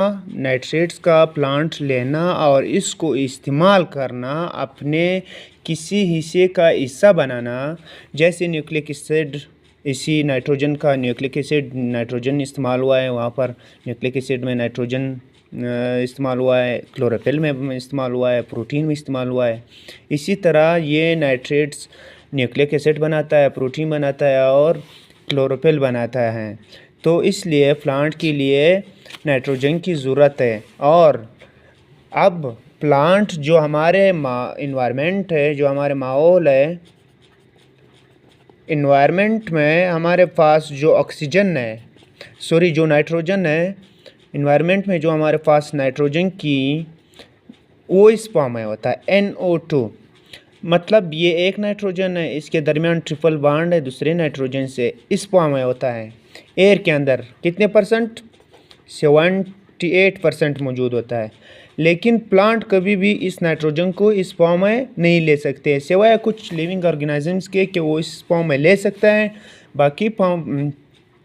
Nitrates का plant लेना और इसको इस्तेमाल करना, अपने किसी हिस्से का हिस्सा बनाना, जैसे न्यूक्लिक एसिड, इसी नाइट्रोजन का न्यूक्लिक एसिड नाइट्रोजन इस्तेमाल हुआ है, वहाँ पर न्यूक्लिक एसिड में नाइट्रोजन इस्तेमाल हुआ है, क्लोरोफिल में इस्तेमाल हुआ है, प्रोटीन में इस्तेमाल हुआ है। इसी तरह ये नाइट्रेट्स न्यूक्लिक एसिड बनाता है, प्रोटीन बनाता है और क्लोरोफिल बनाता है। तो इसलिए प्लांट के लिए नाइट्रोजन की ज़रूरत है। और अब प्लांट जो हमारे इन्वायरमेंट है, जो हमारे माहौल है, इन्वायरमेंट में हमारे पास जो ऑक्सीजन है, जो नाइट्रोजन है, इन्वायरमेंट में जो हमारे पास नाइट्रोजन की वो इस फॉर्म में होता है NO2। मतलब ये एक नाइट्रोजन है, इसके दरमियान ट्रिपल बॉन्ड है दूसरे नाइट्रोजन से, इस फॉर्म में होता है। एयर के अंदर कितने परसेंट? 78% मौजूद होता है। लेकिन प्लांट कभी भी इस नाइट्रोजन को इस फॉर्म में नहीं ले सकते, सिवाय कुछ लिविंग ऑर्गेनिजम्स के कि वो इस फॉर्म में ले सकता है, बाकी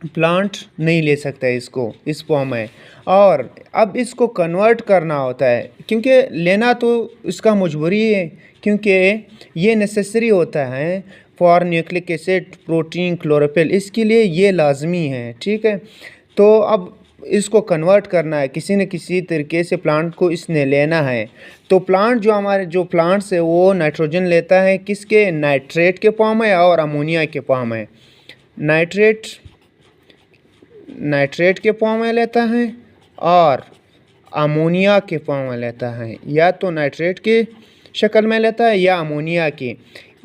प्लांट नहीं ले सकता है इसको इस फॉर्म में। और अब इसको कन्वर्ट करना होता है, क्योंकि लेना तो इसका मजबूरी है, क्योंकि ये नेसेसरी होता है for nucleic acid, protein, chlorophyll, इसके लिए ये लाजमी है। ठीक है, तो अब इसको कन्वर्ट करना है किसी न किसी तरीके से, प्लांट को इसने लेना है। तो प्लांट जो हमारे जो प्लांट्स है वो नाइट्रोजन लेता है किसके? नाइट्रेट के फॉर्म में और अमोनिया के फॉर्म में। नाइट्रेट के फॉर्म में लेता है और अमोनिया के फॉर्म में लेता है, या तो नाइट्रेट की शक्ल में लेता है या अमोनिया की।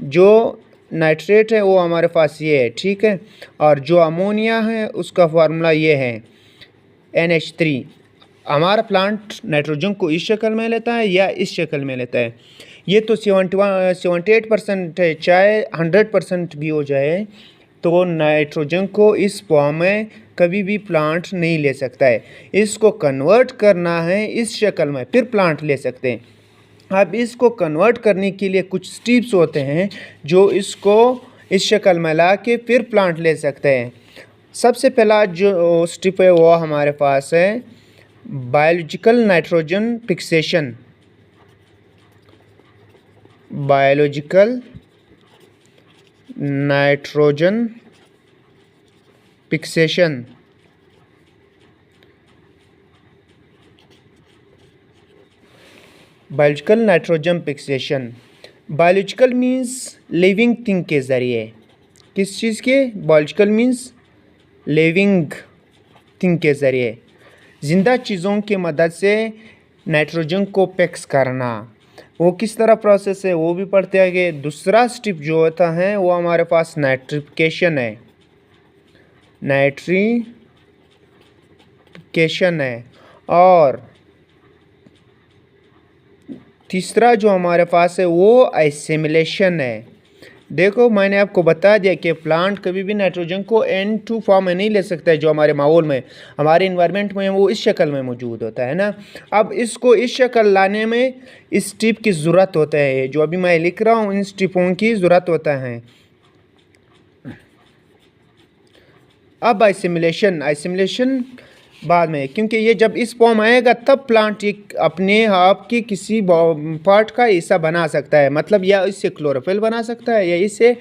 जो नाइट्रेट है वो हमारे पास ये है, ठीक है, और जो अमोनिया है उसका फार्मूला ये है NH3। हमारा प्लांट नाइट्रोजन को इस शक्ल में लेता है या इस शक्ल में लेता है। ये तो 78% है, चाहे 100% भी हो जाए तो नाइट्रोजन को इस फॉर्म में कभी भी प्लांट नहीं ले सकता है। इसको कन्वर्ट करना है इस शक्ल में, फिर प्लांट ले सकते हैं। अब इसको कन्वर्ट करने के लिए कुछ स्टेप्स होते हैं जो इसको इस शक्ल में ला के फिर प्लांट ले सकते हैं। सबसे पहला जो स्टेप है वो हमारे पास है biological nitrogen fixation. Biological nitrogen fixation. Biological nitrogen fixation, biological means living thing के ज़रिए, किस चीज़ के? बायोलॉजिकल मीन्स लिविंग थिंग के ज़रिए, ज़िंदा चीज़ों की मदद से नाइट्रोजन को फिक्स करना। वो किस तरह प्रोसेस है वो भी पढ़ते आगे। दूसरा स्टेप जो होता है वो हमारे पास नाइट्रिफिकेशन है, नाइट्रिफिकेशन है। और तीसरा जो हमारे पास है वो एसिमिलेशन है। देखो मैंने आपको बता दिया कि प्लांट कभी भी नाइट्रोजन को N2 फॉर्म में नहीं ले सकता है, जो हमारे माहौल में, हमारे इन्वायरमेंट में वो इस शक्ल में मौजूद होता है ना। अब इसको इस शक्ल लाने में इस स्टेप की ज़रूरत होता है, जो अभी मैं लिख रहा हूँ इन स्टेपों की ज़रूरत होता है। अब एसिमिलेशन बाद में, क्योंकि ये जब इस फॉर्म आएगा तब प्लांट एक अपने आप की किसी पार्ट का हिस्सा बना सकता है। मतलब या इससे क्लोरोफिल बना सकता है, या इससे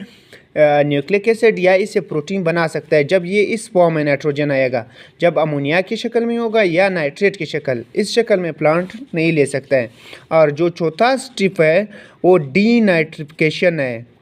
न्यूक्लिक एसिड, या इससे प्रोटीन बना सकता है। जब ये इस फॉर्म में नाइट्रोजन आएगा, जब अमोनिया की शक्ल में होगा या नाइट्रेट की शक्ल, इस शक्ल में प्लांट नहीं ले सकता है। और जो चौथा स्टेप है वो डीनाइट्रिफिकेशन है।